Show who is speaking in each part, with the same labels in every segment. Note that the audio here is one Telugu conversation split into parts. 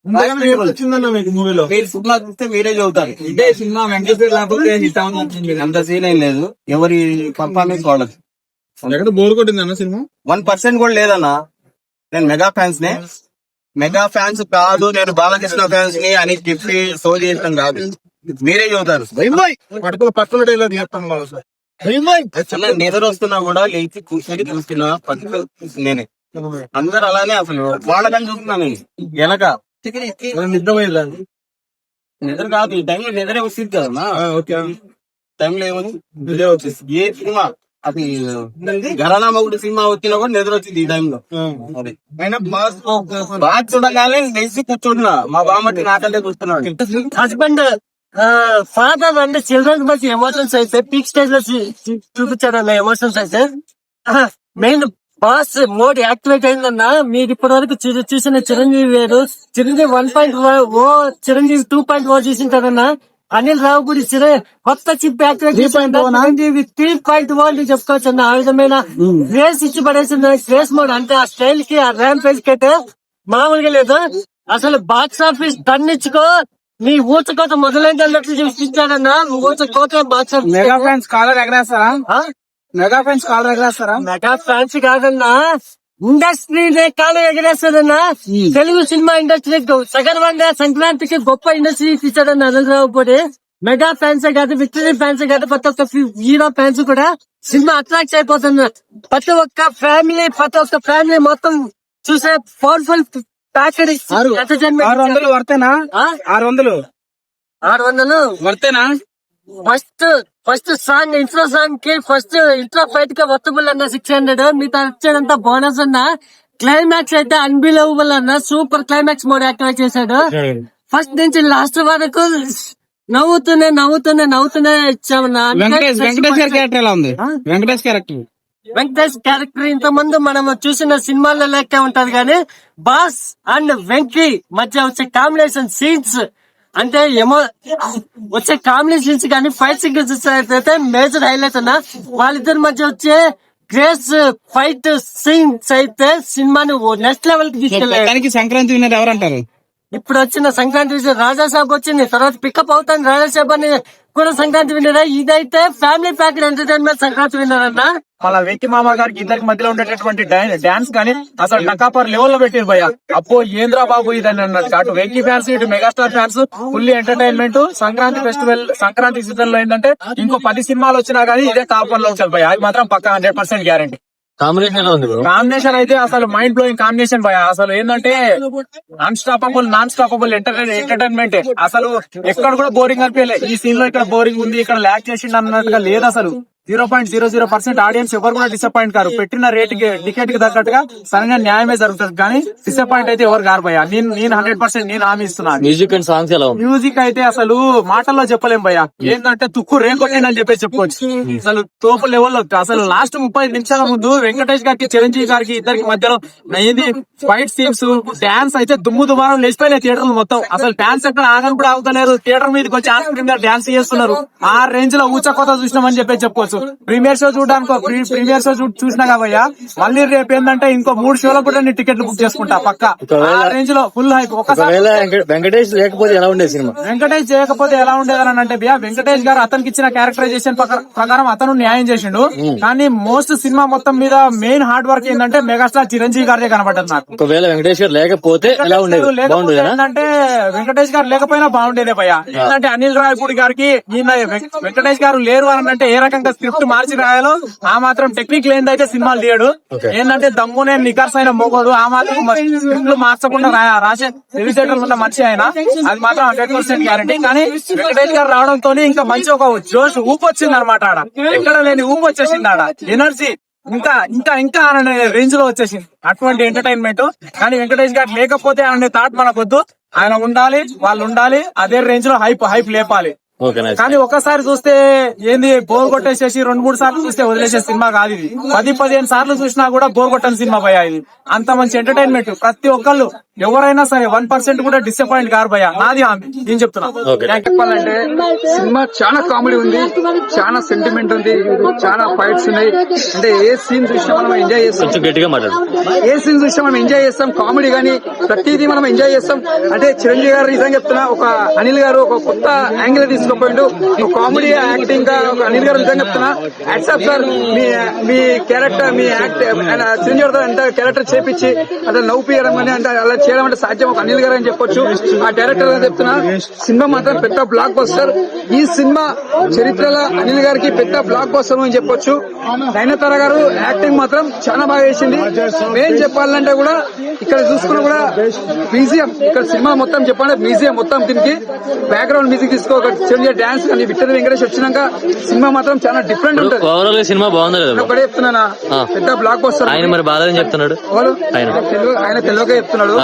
Speaker 1: వచ్చిందన్న మీకు మూవీలో
Speaker 2: మీరు సినిమా చూస్తే మీరే చదువుతారు. ఇదే సినిమా వెంకటేశ్వర లేకపోతే హిట్ అవుతుంది. అంత సీన్ ఏం లేదు. ఎవరి పర్ఫార్మెన్స్ వాళ్ళది.
Speaker 1: ఎక్కడ బోర్ కొట్టింది అన్న సినిమా?
Speaker 2: 1% కూడా లేదన్నా. నేను మెగా ఫ్యాన్స్ నే. మెగా ఫ్యాన్స్ కాదు, నేను బాలకృష్ణ ఫ్యాన్స్ ని అని చెప్పి షో చేయడం కాదు. మీరే చదువుతారు.
Speaker 1: పక్కన డైలాగ్ చెప్తాను
Speaker 2: అన్న నిద్ర వస్తున్నా కూడా లేచి కూర్చొని చూస్తున్నా పట్టుకో నేనే. అందరు అలానే అసలు వాళ్ళకని చూస్తున్నాను నేను వెనక.
Speaker 1: నిద్రపోయేదా?
Speaker 2: నిద్ర కాదు, ఈ టైంలో నిద్రే వచ్చింది కదన్నా.
Speaker 1: ఓకే.
Speaker 2: టైంలో ఏమొచ్చి వచ్చేసి ఏ సినిమా అది ఘరానా మొగుడు సినిమా వచ్చినా కూడా నిద్ర వచ్చింది ఈ టైంలో. అది బాగా చూడగానే లేచి కూర్చుంటున్నా. మా బామ్మకి నాకంటే చూస్తున్నాడు.
Speaker 3: హస్బెండ్ ఫాదర్ అంటే చిల్డ్రన్స్ బట్టి ఎమోషన్స్ అయితే పీక్ స్టేజ్ లో చూపించారు అన్న. ఎమోషన్స్ అయితే మెయిన్ బాస్ మోడ్ యాక్టివేట్ అయిందన్న. మీరు ఇప్పటి వరకు చూసిన చిరంజీవి వేరు. చిరంజీవి 1.0, చిరంజీవి 2.0 చూసింటారన్న. అనిల్ రావుపూడి కొత్త చిప్ యాక్టివేట్ చిరంజీవి 3.1 చెప్పుకోవచ్చు అన్న. ఆ విధమైన గ్రేస్ ఇచ్చి పడేసింది. గ్రేస్ మోడ్ అంటే ఆ స్టైల్ కి, ఆ ర్యాంప్ పేజ్ కి అయితే మామూలుగా లేదు. అసలు బాక్స్ ఆఫీస్ టన్నిచ్చుకో నీ ఊచకోత మొదలైంది అన్నట్లు చూపించాడన్నా. ఊచకోత box office.
Speaker 1: Mega fans collar ఎగరేస్తారా? మెగా ఫ్యాన్స్ కాలర్ ఎగరేస్తారా?
Speaker 3: మెగా ఫ్యాన్స్ కాదన్నా, ఇండస్ట్రీ కాలం ఎగరేస్తాడన్నా. తెలుగు సినిమా ఇండస్ట్రీ సగర్వంగా సంక్రాంతికి గొప్ప ఇండస్ట్రీ ఇచ్చాడన్న అనిల్ రావుపూడి. మెగా ఫ్యాన్స్ కాదు, విక్టరీ ఫ్యాన్స్ కాదు, ప్రతి ఒక్క హీరో ఫ్యాన్స్ కూడా సినిమా అట్రాక్ట్ అయిపోతున్నారు. ప్రతి ఒక్క ఫ్యామిలీ మొత్తం చూసే పవర్ఫుల్ ప్యాకేజ్.
Speaker 1: 600 వర్తేనా? 600 వర్తేనా?
Speaker 3: ఫస్ట్ సాంగ్, ఇంట్రో సాంగ్ కి ఇంట్రో ఫైట్ కి వర్తబుల్ అన్న 600. మీతో వచ్చేదంతా బోనస్ అన్న. క్లైమాక్స్ అయితే అన్బిలీవబుల్ అన్న. సూపర్ క్లైమాక్స్ మోడ్ యాక్టివేట్ చేశాడు. ఫస్ట్ నుంచి లాస్ట్ వరకు నవ్వుతూనే ఇచ్చామన్నా.
Speaker 1: వెంకటేష్ గారి క్యారెక్టర్ ఎలా ఉంది?
Speaker 3: వెంకటేష్ క్యారెక్టర్ ఇంత ముందు మనం చూసిన సినిమాల్లో లెక్క ఉంటది కానీ బాస్ అండ్ వెంకీ మధ్య వచ్చే కాంబినేషన్ సీన్స్ అంటే వచ్చే కాంబినేషన్ సీన్స్ కానీ ఫైట్ సీక్వెన్సెస్ అయితే మేజర్ హైలైట్ అన్న. వాళ్ళిద్దరి మధ్య వచ్చే గ్రేస్ ఫైట్ సీన్స్ అయితే సినిమాని నెక్స్ట్ లెవెల్ కి తీసుకెళ్ళారు.
Speaker 1: సంక్రాంతి విన్నర్ ఎవరంటారు?
Speaker 3: ఇప్పుడు వచ్చిన సంక్రాంతి రాజాసాబ్ వచ్చింది, తర్వాత పికప్ అవుతాను రాజాసాబ్ అని కూడా సంక్రాంతి విన్నర్. ఇదైతే family packet entertainment Sankranti winner అన్న.
Speaker 1: మన వెంకి మామ గారికి ఇద్దరికి మధ్యలో ఉండేటటువంటి డాన్స్ కానీ అసలు నకాపర్ లెవెల్ లో పెట్టారు భయ్య. అప్పో ఏంద్రా బాబు ఇదని అన్నట్టు. అటు వెంకి ఫ్యాన్స్, ఇటు megastar fans fully entertainment. Sankranti season లో ఏంటంటే ఇంకో 10 సినిమాలు వచ్చినా కానీ ఇదే టాప్ 1 లో ఉంటుంది భయ్య. అది మాత్రం పక్కా 100% గ్యారంటీ. కాంబినేషన్ అయితే అసలు మైండ్ బ్లోయింగ్ కాంబినేషన్ భయ. అసలు ఏంటంటే నాన్ స్టాపబుల్ ఎంటర్టైన్మెంట్. అసలు ఎక్కడ కూడా బోరింగ్ అనిపించలేదు. ఈ సీన్ లో ఇక్కడ బోరింగ్ ఉంది, ఇక్కడ ల్యాక్ చేసిండు అన్నట్టుగా లేదు. అసలు 0.00% ఆడియన్స్ ఎవరు కూడా డిసప్పాయింట్ కారు. పెట్టిన రేట్ కి టికెట్ కి తగ్గట్టుగా సరైన న్యాయమే జరుగుతుంది. కానీ డిసప్పాయింట్ అయితే ఎవరు కారు భయ్య. నేను 100% నేను హామీ ఇస్తున్నాను.
Speaker 4: మ్యూజిక్ అండ్ సాంగ్స్ ఎలా ఉంది?
Speaker 1: మ్యూజిక్ అయితే అసలు మాటల్లో చెప్పలేం భయ్య. ఏంటంటే తుక్కు రేకొట్టండి అని చెప్పేసి చెప్పుకోవచ్చు. అసలు తోపు లెవెల్లో అసలు లాస్ట్ 30 నిమిషాల ముందు వెంకటేష్ గారికి, చిరంజీవి గారికి ఇద్దరికి మధ్యలో ఇది ఫైట్ సీన్స్, డాన్స్ అయితే దుమారం లేచిపోయినాయి థియేటర్ మొత్తం. అసలు డాన్స్ ఎక్కడ ఆగని కూడా ఆగుతలేరు. థియేటర్ మీదకి వచ్చి ఆస్క్రీమ్ డాన్స్ చేస్తున్నారు. ఆ రేంజ్ లో ఊచకోత చూసినామని చెప్పేసి చెప్పుకోవచ్చు. ప్రీమియర్ షో చూసినా కాబయ్యా. మళ్ళీ రేపు ఏంటంటే ఇంకో 3 షోలకు కూడా నేను టికెట్లు బుక్ చేసుకుంటా పక్కా. ఆ రేంజ్ లో ఫుల్ హైప్.
Speaker 4: వెంకటేష్ లేకపోతే ఎలా ఉండేది సినిమా?
Speaker 1: వెంకటేష్ చేయకపోతే ఎలా ఉండేదని అంటే భయ్యా, వెంకటేష్ గారు అతనికి ఇచ్చిన క్యారెక్టరైజేషన్ ప్రకారం అతను న్యాయం చేసిండు. కానీ మోస్ట్ సినిమా మొత్తం మీద మెయిన్ హార్డ్ వర్క్ ఏంటంటే మెగాస్టార్ చిరంజీవి గారిదే కనబడ్డది నాకు.
Speaker 4: ఒకవేళ వెంకటేష్ గారు లేకపోతే ఎలా ఉండేది?
Speaker 1: ఏంటంటే వెంకటేష్ గారు లేకపోయినా బాగుండేదే భయ్యా. ఏంటంటే అనిల్ రావిపూడి గారికి వెంకటేష్ గారు లేరు అని అంటే ఏ రకంగా స్క్రిప్ట్ మార్చి రాయాలో ఆ మాత్రం టెక్నిక్ లేనిదైతే సినిమాలు తీయడు. ఏంటంటే దమ్మునే నికర్స్ అయిన మోగోడు. ఆ మాత్రం స్క్రిప్ట్లు మార్చకుండా రాసే తెలివితేటలు ఉన్న మనిషి ఆయన. అది మాత్రం 100% గ్యారంటీ. కానీ వెంకటేష్ గారు రావడంతో ఇంకా మంచి ఒక జోష్ ఊపు వచ్చింది అనమాట. ఆడ ఎక్కడ లేని ఊపు వచ్చేసింది. ఆడ ఎనర్జీ ఇంకా అనే రేంజ్ లో వచ్చేసింది. అటువంటి ఎంటర్టైన్మెంట్. కానీ వెంకటేష్ గారు లేకపోతే అనే థాట్ మనకొద్దు. ఆయన ఉండాలి, వాళ్ళు ఉండాలి. అదే రేంజ్ లో హైప్ లేపాలి.
Speaker 4: Okay nice.
Speaker 1: కానీ ఒక్కసారి చూస్తే ఏంది బోర్ కొట్టేసేసి 2-3 సార్లు చూస్తే వదిలేసే సినిమా కాదు ఇది. 10-15 సార్లు చూసినా కూడా బోర్ కొట్టని సినిమా భయ్యా ఇది. అంత మంచి ఎంటర్టైన్మెంట్. ప్రతి ఒక్కళ్ళు ఎవరైనా సరే 1% కూడా డిసప్పాయింట్ కారు భయ్యా, నాది హామీ. నేను చెప్తున్నా.
Speaker 5: చెప్పాలంటే సినిమా చాలా కామెడీ ఉంది, చాలా సెంటిమెంట్ ఉంది, చాలా ఫైట్స్ ఉన్నాయి. అంటే ఏ సీన్ చూసినా మనం ఎంజాయ్ చేస్తాం,
Speaker 4: కొంచెం గట్టిగా మాట్లాడు.
Speaker 5: ఏ సీన్ చూసినా మనం ఎంజాయ్ చేస్తాం. కామెడీ గానీ ప్రతిదీ మనం ఎంజాయ్ చేస్తాం. అంటే చిరంజీవి గారు నిజంగా చెప్తున్నా, ఒక అనిల్ గారు ఒక కొత్త యాంగిల్ తీసుకుపోయిండు. ఒక కామెడీ యాక్టింగ్ గా ఒక అనిల్ గారు నిజంగా చెప్తున్నా, యాక్సెప్ట్ సార్. మీ క్యారెక్టర్, మీ యాక్ట్ చిరంజీవి గారితో ఎంత క్యారెక్టర్ చేపించి అట్లా నవ్వుపియడం కానీ అంటే అలా చేయడం అంటే సాధ్యం ఒక అనిల్ గారు అని చెప్పొచ్చు. ఆ డైరెక్టర్ గారు చెప్తున్నా, సినిమా మాత్రం పెద్ద బ్లాక్ బస్టర్. ఈ సినిమా చరిత్రలో అనిల్ గారికి పెద్ద బ్లాక్ బస్టర్ అని చెప్పొచ్చు. నయనతార గారు యాక్టింగ్ మాత్రం చాలా బాగా చేసింది. ఏం చెప్పాలంటే కూడా ఇక్కడ చూసుకున్నా కూడా మ్యూజియం, ఇక్కడ సినిమా మొత్తం చెప్పాలంటే మ్యూజియం మొత్తం. దీనికి బ్యాక్గ్రౌండ్ మ్యూజిక్ తీసుకో, చిరంజీవి డాన్స్ కానీ విట్టల్ వెంకటేష్ వచ్చినాక సినిమా మాత్రం చాలా డిఫరెంట్ ఉంటుంది.
Speaker 4: ఓవరాల్ గా సినిమా బాగుందా లేదా?
Speaker 5: ఒకటే చెప్తున్నానా, పెద్ద బ్లాక్ బస్టర్.
Speaker 4: ఆయన మరి బాధని చెప్తున్నాడు.
Speaker 5: ఆయన తెలుగుగా చెప్తున్నాడు.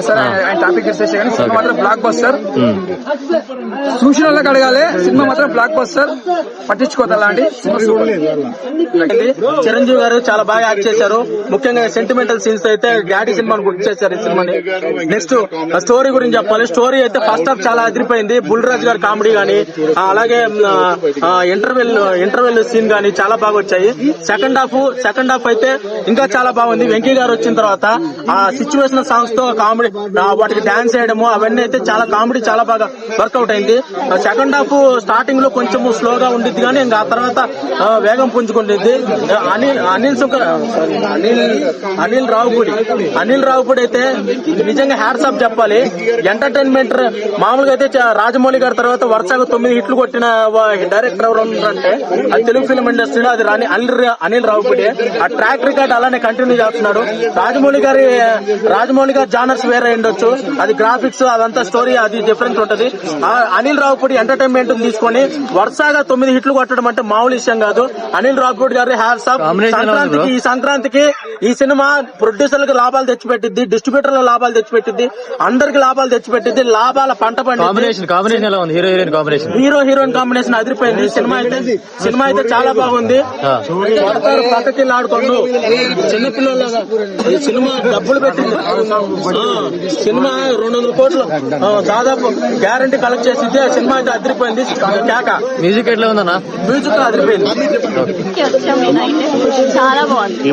Speaker 5: సరే ఆయన టాపిక్ ఇస్తే కానీ సినిమా మాత్రం బ్లాక్ బస్టర్. చూసిన వాళ్ళకి అడగాలి, సినిమా మాత్రం బ్లాక్ బస్టర్. పట్టించుకోదలాంటి
Speaker 2: చిరంజీవి గారు చాలా బాగా యాక్ట్ చేశారు. ముఖ్యంగా సెంటిమెంటల్ సీన్స్ అయితే డాడీ సినిమాని గుర్తు చేశారు ఈ సినిమాని. నెక్స్ట్ స్టోరీ గురించి చెప్పాలి. స్టోరీ అయితే ఫస్ట్ హాఫ్ చాలా అదిరిపోయింది. బుల్రాజ్ గారి కామెడీ గానీ, అలాగే ఇంటర్వెల్ సీన్ గానీ చాలా బాగా వచ్చాయి. సెకండ్ హాఫ్ అయితే ఇంకా చాలా బాగుంది. వెంకీ గారు వచ్చిన తర్వాత ఆ సిచ్యువేషనల్ సాంగ్స్ తో కామెడీ, వాటికి డాన్స్ చేయడము అవన్నీ అయితే చాలా కామెడీ చాలా బాగా వర్కౌట్ అయింది. సెకండ్ హాఫ్ స్టార్టింగ్ లో కొంచెం స్లోగా ఉండిద్ది కానీ ఇంకా ఆ తర్వాత వేగం పుంజుకుంటుంది. అనిల్ రావుపూడి అయితే నిజంగా హ్యాట్స్ ఆఫ్ చెప్పాలి. ఎంటర్టైన్మెంట్ మామూలుగా అయితే రాజమౌళి గారి తర్వాత వరుసగా 9 హిట్లు కొట్టిన డైరెక్టర్ ఎవరు ఉన్నారంటే అది తెలుగు ఫిల్మ్ ఇండస్ట్రీలో అది అనిల్ రావుపూడి. ఆ ట్రాక్ రికార్డ్ అలానే కంటిన్యూ చేస్తున్నాడు. రాజమౌళి గారి జానర్స్ వేరే ఉండొచ్చు, అది గ్రాఫిక్స్ అదంతా స్టోరీ అది డిఫరెంట్ ఉంటది. అనిల్ రావుపూడి ఎంటర్టైన్మెంట్ తీసుకొని వరుసగా 9 హిట్లు కొట్టడం అంటే మామూలు విషయం కాదు. అనిల్ రావుపూడి గారి హ్యాట్స్ ఆఫ్. సంక్రాంతికి ఈ సినిమా ప్రొడ్యూసర్లకు లాభాలు తెచ్చిపెట్టింది, డిస్ట్రిబ్యూటర్ల లాభాలు తెచ్చిపెట్టింది, అందరికి లాభాలు తెచ్చిపెట్టింది. లాభాల పంట
Speaker 4: కాంబినేషన్ ఎలా ఉంది?
Speaker 2: హీరో హీరోయిన్ కాంబినేషన్ అదిరిపోయింది. సినిమా అయితే చాలా బాగుంది. పక్కకి ఆడుకోండు చిన్నపిల్లలాగా ఈ సినిమా డబ్బులు పెట్టింది. సినిమా 200 కోట్లు దాదాపు గ్యారంటీ కలెక్ట్ చేసింది. ఆ సినిమా అయితే అదిరిపోయింది. కేక
Speaker 4: మ్యూజిక్ ఎట్లా ఉందన్నా?
Speaker 2: మ్యూజిక్ అదిరిపోయింది.
Speaker 6: చాలా బాగుంది.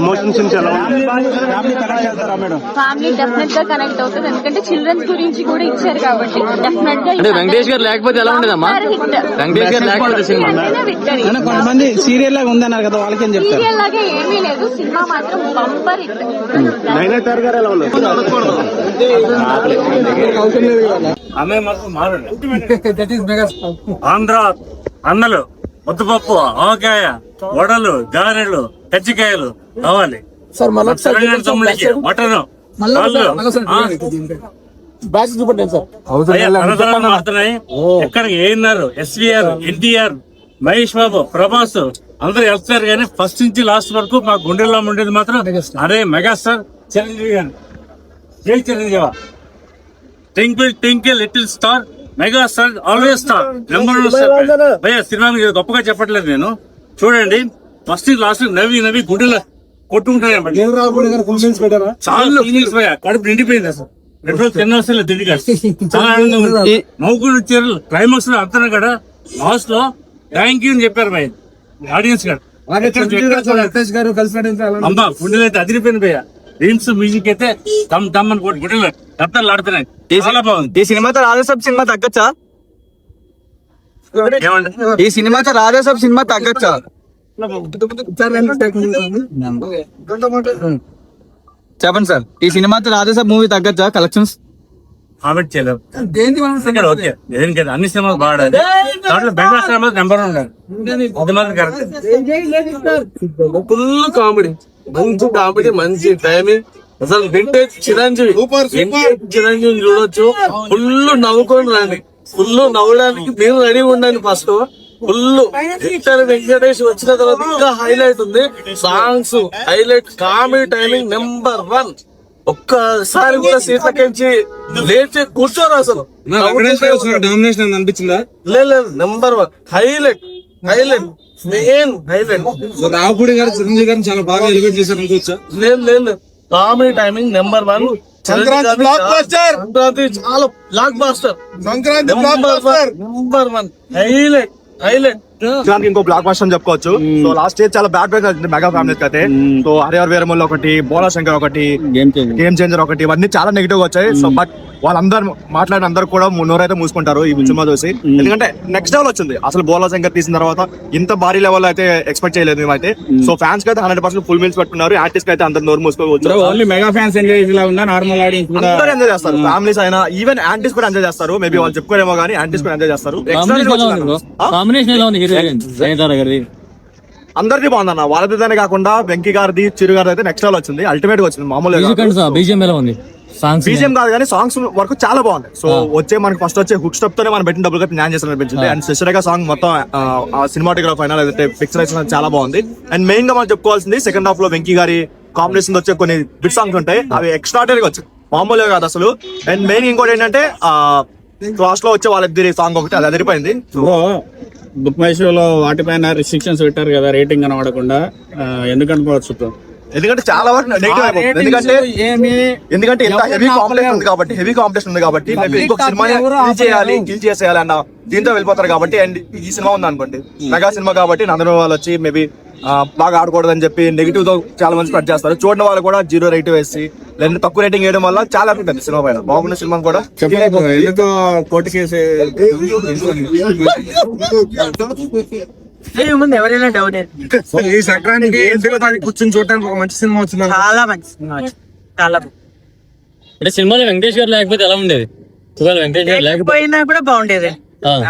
Speaker 6: ఫ్యామిలీ డెఫినెట్ గా కనెక్ట్ అవుతుంది. ఎందుకంటే చిల్డ్రన్స్ గురించి కూడా ఇచ్చారు కాబట్టి డెఫినెట్ గా.
Speaker 4: అంటే వెంకటేష్ గారు లేకపోతే ఎలా ఉండేదమ్మా? వెంకటేష్ గారు లేకపోతే సినిమా
Speaker 2: కొంతమంది సీరియల్ లాగా ఉందన్నారు కదా, వాళ్ళకి ఏం చెప్తారు?
Speaker 6: సీరియల్ లాగా ఏమీ లేదు, సినిమా మాత్రం బంపర్ హిట్.
Speaker 7: ఆంధ్ర అన్నలు ముద్దపప్పు, ఆవకాయ, వడలు, గారెలు, కజ్జికాయలు కావాలి. తెలంగాణ తమ్ముడికి మటన్, మారుతున్నాయి. ఎక్కడికి ఏన్నారు? ఎస్వీఆర్, ఎన్టీఆర్, మహేష్ బాబు, ప్రభాస్ అందరూ వెళ్తారు కానీ ఫస్ట్ నుంచి లాస్ట్ వరకు మా గుండెల్లో ఉండేది మాత్రం అరే మెగాస్టార్ చిరంజీవి గారు. జై Chiranjeevi. Twinkle twinkle little star, megastar always star, number 1 star. భయ్యా సినిమా గొప్పగా చెప్పట్లేదు నేను. చూడండి ఫస్ట్ లాస్ట్ నవ్వి గుండెలో కొట్టుకుంటాను. చాలా ఫీలింగ్స్ భయ్యా, కడుపు నిండిపోయింది. అసలు 2 రోజులు తిన్న వస్తే తిండి కాదు, చాలా ఆనందంగా ఉంది. నవ్వుకుని వచ్చారు. క్లైమాక్స్ లో అంతా కూడా లాస్ట్ లో థ్యాంక్ యూ అని చెప్పారు భయ్య ఆడియన్స్ గారు. అమ్మా గుండెలు అయితే అదిరిపోయింది భయ్య. రీమ్స్ మ్యూజిక్ అయితే దమ్ అని గుండెలు దప్తలు ఆడుతున్నాయి. చాలా బాగుంది.
Speaker 5: ఈ సినిమాతో రాజాసాబ్ సినిమా తగ్గచ్చా?
Speaker 7: ఏమంటే
Speaker 5: ఈ సినిమాతో రాజాసాబ్ సినిమా తగ్గచ్చా? చెప్పండి సార్, ఈ సినిమాతో రాజాసాబ్ మూవీ తగ్గచ్చా కలెక్షన్స్?
Speaker 7: కామెంట్ చేయలేము. ఓకే దేనికైతే అన్ని సినిమాలు బాగా దాంట్లో బెంగాల్ సినిమా నెంబర్ 1 ఉండాలి. అది మాత్రం కరెక్ట్.
Speaker 2: ఫుల్ కామెడీ, మంచి కామెడీ, మంచి టైమింగ్. అసలు వింటేజ్ చిరంజీవి చూడొచ్చు. ఫుల్ నవ్వుకొని రండి, ఫుల్ నవ్వడానికి మీరు రెడీ ఉండండి. ఫస్ట్ ఫుల్ వెంకటేష్ వచ్చిన తర్వాత ఇంకా హైలైట్ ఉంది. Songs highlight, comedy timing number 1. ఒక్కసారి కూడా సీట్లకించి లేచి కూర్చోరు అసలు. డామినేషన్ అనిపించిందా? లేదు, number 1 highlight main highlight. Ravipudi గారు చిరంజీవి గారిని చాలా బాగా ఎలివేట్ చేశారు అనుకోవచ్చా? లేదు, comedy timing number 1. Sankranti blockbuster, Sankranti చాలా blockbuster, Sankranti blockbuster number 1 highlight.
Speaker 8: దానికి ఇంకో బ్లాక్ బస్టర్ అని చెప్పుకోవచ్చు. సో లాస్ట్ ఇయర్ చాలా బ్యాడ్ బ్రేక్ మెగా ఫ్యామిలీ అయితే. సో హరిహర వీరమల్లు ఒకటి, బోలా శంకర్ ఒకటి, గేమ్ చేంజర్ ఒకటి, ఇవన్నీ చాలా నెగిటివ్ గా వచ్చాయి. సో బట్ వాళ్ళందరూ మాట్లాడిన అందరూ కూడా నోరైతే మూసుకుంటారు ఈ సినిమా చూసి. ఎందుకంటే నెక్స్ట్ లెవెల్ వచ్చింది. అసలు బోలా శంకర్ తీసిన తర్వాత ఇంత భారీ లెవెల్ అయితే ఎక్స్పెక్ట్ చేయలేదు మేమైతే. సో ఫ్యాన్స్ కి అయితే 100% ఫుల్ మీల్స్ పెట్టుకున్నారు. ఆర్టిస్ట్ అయితే అందరు నోరు మూసుకోవచ్చు.
Speaker 2: ఓన్లీ మెగా ఫ్యాన్స్ ఎంజాయ్ ఉన్నా, నార్మల్ ఆడియన్స్
Speaker 8: అందరూ ఎంజాయ్ చేస్తారు. ఫ్యామిలీస్ అయినా ఈవెన్ యాంటీస్ కూడా ఎంజాయ్ చేస్తారు. మేబీ వాళ్ళు చెప్పుకోరేమో కానీ యాంటీస్ కూడా ఎంజాయ్ చేస్తారు.
Speaker 4: కాంబినేషన్ ఎలా ఉంది
Speaker 8: అందరిది బాగుందన్న. వాళ్ళదినే కాకుండా వెంకీ గారిది, చిరు గారిది అయితే నెక్స్ట్ లెవెల్ వచ్చింది. అల్టిమేట్ గా వచ్చింది. మామూలుగా
Speaker 4: బీజిఎం ఎలా ఉంది?
Speaker 8: బీజిఎం కాదు కానీ సాంగ్స్ వరకు చాలా బాగుంది. సో వచ్చే మనకి ఫస్ట్ వచ్చే హుక్ స్టెప్ తోనే మనం పెట్టిన డబ్బులు కట్టి న్యాయం చేసిన అనిపించింది. అండ్ శశిరేఖ సాంగ్ మొత్తం సినిమాటిక్ ఫైనల్ అయితే పిక్చరైజేషన్ చాలా బాగుంది. అండ్ మెయిన్ గా మనం చెప్పుకోవాల్సింది సెకండ్ హాఫ్ లో వెంకీ గారి కాంబినేషన్ వచ్చే కొన్ని బిట్ సాంగ్స్ ఉంటాయి. అవి ఎక్స్ట్రాడనరీగా వచ్చాయి, మామూలుగా కాదు అసలు. అండ్ మెయిన్ ఇంకోటి ఏంటంటే లాస్ట్ లో వచ్చే వాళ్ళిద్దరి సాంగ్ ఒకటి అది అదిరిపోయింది.
Speaker 2: బుక్ మై షోలో వాటిపైన రిస్ట్రిక్షన్స్ పెట్టారు కదా, రేటింగ్ కనబడకుండా. ఎందుకనుకోవచ్చు?
Speaker 8: ఎందుకంటే చాలా వరకు నెగిటివ్ అయిపోతుంది. ఎందుకంటే ఇంత హెవీ కాంపిటీషన్ ఉంది కాబట్టి ఇంకొక సినిమాని కిల్ చేసేయాలి అన్న దీంతో వెళ్ళిపోతారు కాబట్టి. అండ్ ఈ సినిమా ఉంది అనుకోండి, మెగా సినిమా కాబట్టి నందన వాళ్ళు వచ్చి మేబీ బాగా ఆడకూడదని చెప్పి నెగిటివ్ తో చాలా మంది స్ప్రెడ్ చేస్తారు. చూడని వాళ్ళు కూడా 0 రేటింగ్ వేసి లేదా తక్కువ రేటింగ్ వేయడం వల్ల చాలా ఎఫెక్ట్ ఉంది సినిమా పైన. బాగున్న సినిమా కూడా
Speaker 2: ఎందుకో కోర్టు కేసు
Speaker 3: ఎవరైనా డౌట్
Speaker 2: ఈ సంక్రాంతికి కూర్చొని చూడడానికి ఒక మంచి సినిమా వచ్చింది.
Speaker 3: చాలా మంచి సినిమా, చాలా
Speaker 4: అంటే సినిమాలో వెంకటేష్ గారు లేకపోతే ఎలా ఉండేది? వెంకటేష్ గారు
Speaker 3: లేకపోయినా కూడా బాగుండేది.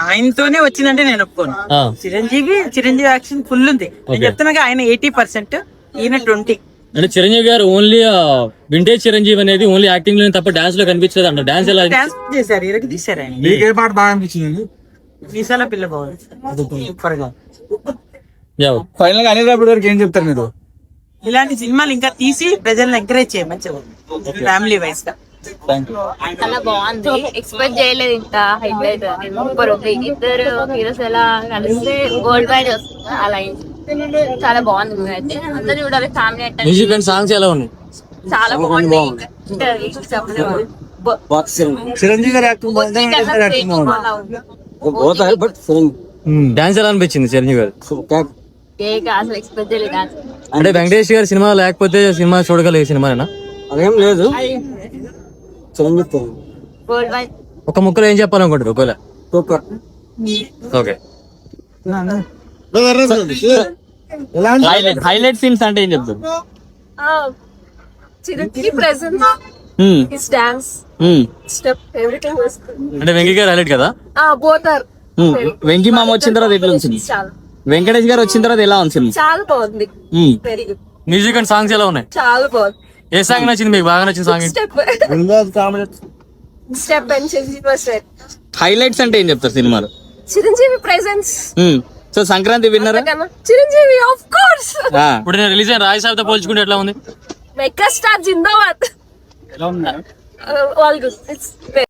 Speaker 3: ఆయనతోనే వచ్చిందంటే నేను ఒప్పుకోను. చిరంజీవి యాక్షన్ ఫుల్ ఉంది. నేను చెప్తున్నాగా ఆయన 80%, ఈయన 20.
Speaker 4: అంటే చిరంజీవి గారు ఓన్లీ వింటేజ్ చిరంజీవి అనేది ఓన్లీ యాక్టింగ్ లో తప్ప డాన్స్ లో కనిపించలేదు అంట. డాన్స్ ఎలా
Speaker 3: డాన్స్ చేశారు, ఇరగ తీశారు ఆయన.
Speaker 2: నీకే పాట బాగా అనిపించింది?
Speaker 3: మీసాల పిల్ల బాగుంది, సూపర్ గా.
Speaker 1: ఫైనల్ గా అనిల్ రావిపూడి గారికి ఏం చెప్తారు మీరు?
Speaker 3: ఇలాంటి సినిమాలు ఇంకా తీసి ప్రజల్ని ఎంకరేజ్ చేయమని ఫ్యామిలీ వైజ్ గా.
Speaker 6: చాలా బాగుంది, ఎక్స్పెక్ట్ చేయలేదు ఇంత హైలైట్. సూపర్ ఉంది. ఇద్దరు హీరోస్ ఎలా కలిస్తే వరల్డ్ వైడ్ వస్తుంది అలా. చాలా బాగుంది మూవీ అయితే, అందరూ చూడాలి. ఫ్యామిలీ అంటే
Speaker 4: మ్యూజిక్ అండ్ సాంగ్స్ ఎలా ఉన్నాయి?
Speaker 6: చాలా బాగుంది.
Speaker 3: చిరంజీవి గారు యాక్టింగ్
Speaker 4: డాన్స్ ఎలా అనిపించింది చిరంజీవి గారు?
Speaker 6: అసలు ఎక్స్పెక్ట్ చేయలేదు.
Speaker 4: అంటే వెంకటేష్ గారి సినిమా లేకపోతే సినిమా చూడగలిగే సినిమానేనా?
Speaker 3: అదేం లేదు.
Speaker 6: వరల్డ్ వైడ్
Speaker 4: ఒక ముక్కలో ఏం చెప్పాలనుకుంటారు ఒకవేళ? ఓకే, హైలైట్ సీన్స్ అంటే ఏం చెప్తారు?
Speaker 6: Chiranjeevi presence, his dance, step, everything was
Speaker 4: అంటే వెంకీ గారు హైలైట్ కదా?
Speaker 6: Both are.
Speaker 4: వెంకీ మామ వచ్చిన తర్వాత ఎట్లా ఉంది? వెంకటేష్ గారు వచ్చిన తర్వాత ఎలా ఉంది?
Speaker 6: చాలా బాగుంది, very good.
Speaker 4: Music and songs ఎలా ఉన్నాయి?
Speaker 6: చాలా బాగుంది.
Speaker 4: ఏ సాంగ్ నచ్చింది మీకు? బాగా నచ్చిన song?
Speaker 6: Step and Chiranjeevi.
Speaker 4: Highlights అంటే ఏం చెప్తారు సినిమాలో?
Speaker 6: చిరంజీవి ప్రెజెన్స్.
Speaker 4: సో సంక్రాంతి విన్నరా?
Speaker 6: Chiranjeevi of course.
Speaker 4: ఇప్పుడు నేను రిలీజ్ అయిన రాజసాబితో పోల్చుకుంటే ఎట్లా ఉంది?
Speaker 6: మెగా స్టార్ జిందాబాద్. All good. ఇట్స్